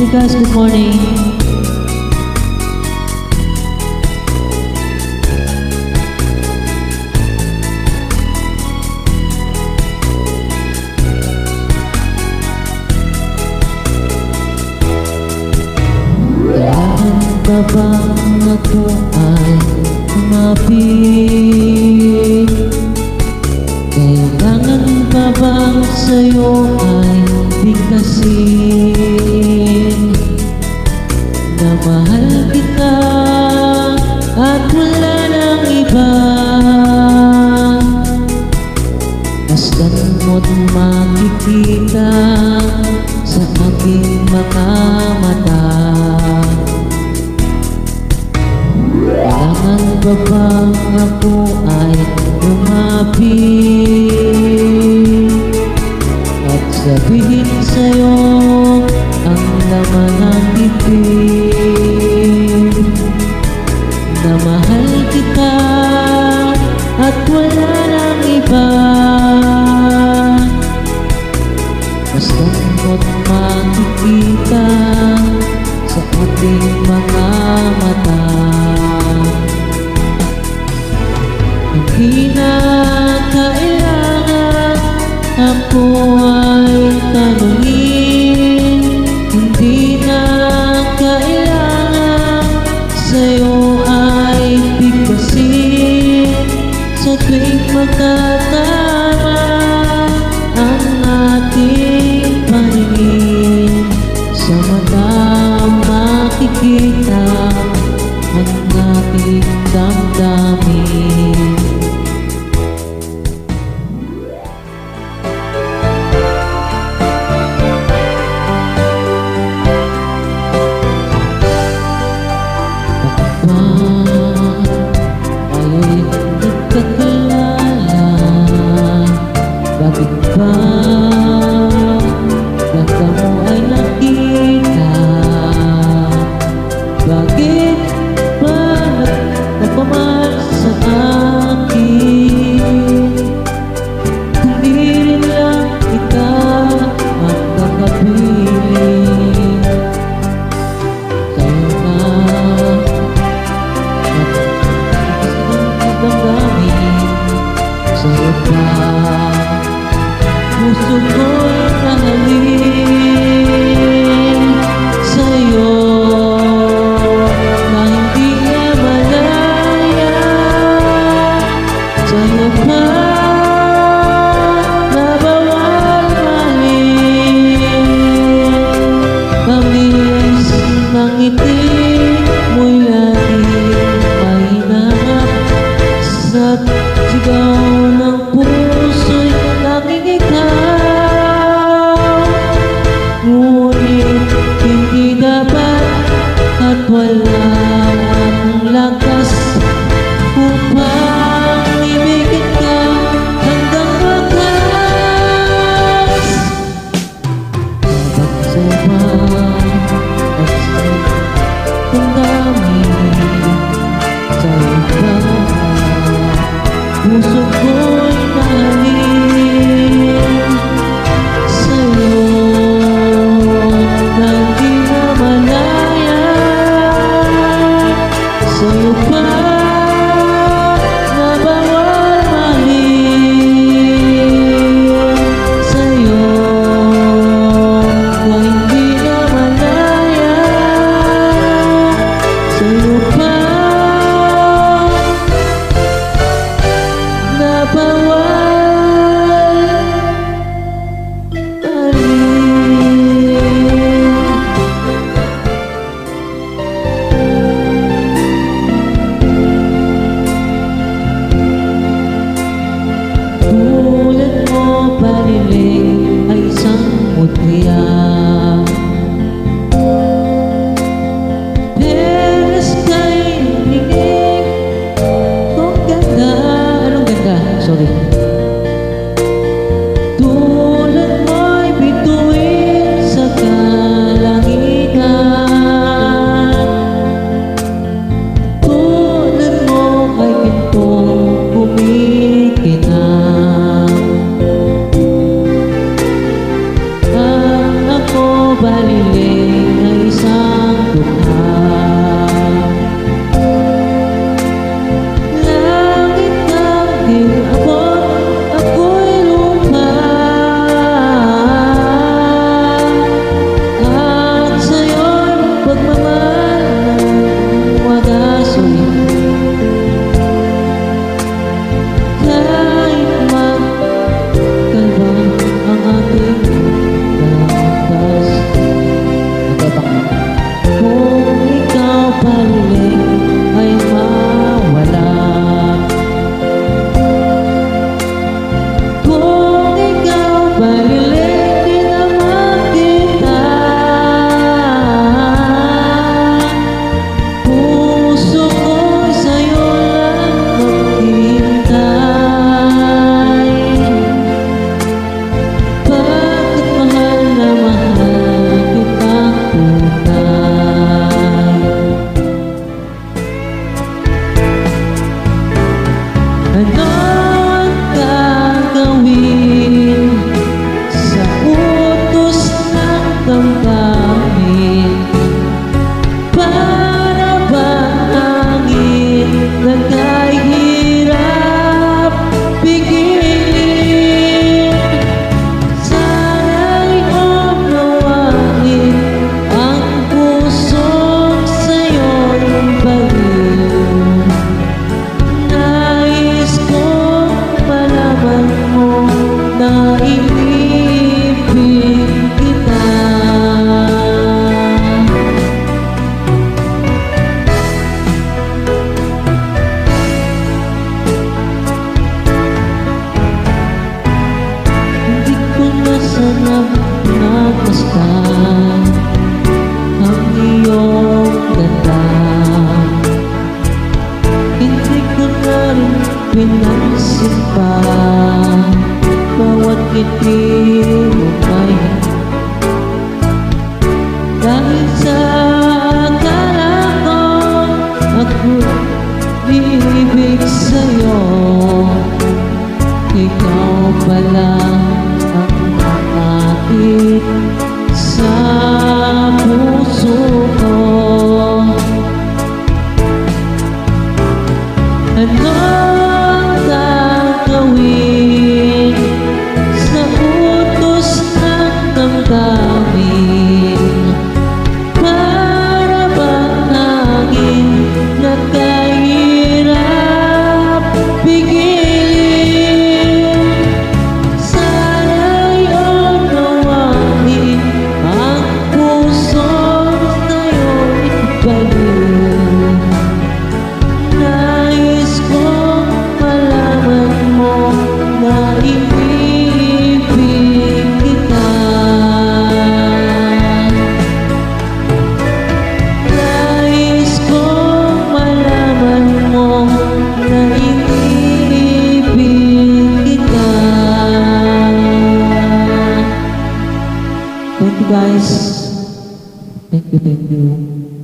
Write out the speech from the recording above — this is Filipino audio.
Hey guys, good morning. Kailangan pa bang ako ay umapit? Kailangan pa bang sa'yo ay bigkasin? Na mahal kita at wala nang iba. Masdan mo't makikita sa aking mga mata. Kailangan ba bang ako ay lumapit at sabihin sa'yo ang laman ng bibig? Na mahal kita at wala nang iba. Masdan mo't makikita sa ating mga mata. Hindi na kailangan ako ay tanungin. Hindi na kailangan sa'yo ay bigkasin. Sa tuwing magkatama ang ating paningin, sa mata makikita ang ating damdamin. Bakit ba ganda mo ay nakita? Bakit ba nagpamahal sa akin? Hindi rin lang kita magkakapiling. Sa'yo na magdamdamin. Sa'yo pa puso ko'y mahalin. Sa'yo na hindi na malaya. Sa'yo pa na bawal mahalin. Kamilis ng ngiti mo'y laging mahinap. Sa sigaw ng puso'y laging ikaw. Ngunit hindi dapat at wala akong lakas upang ibigin ka hanggang wakas. Dapat sabay at ang daming sa'yo pa puso ko'y mahalin. Sa'yo na di na malaya. Sa'yo pa na bawal mahalin. Sa'yo na hindi na malaya. Sa'yo pa na bawal tulad mo pariling ay isang mutya. Peres kay hingig kung ganda. Anong ganda? Sorry. Tulad mo'y bituin sa kalangitan. Tulad mo ay gintong kumikinang. Ang ako bakit di mo kaya? Dahil sa akala ko ako'y ibig sa'yo, ikaw pala ang nakakit sa puso ko. Ano ang gagawin sa utos ng damdamin? Para bang hangin na kahirap pigilin? Sana'y unawain ang puso sa'yo'y ibalik. Nais kong malaman mo na iniibig kita. Nais kong malaman mo na iniibig kita. Thank you guys. Thank you.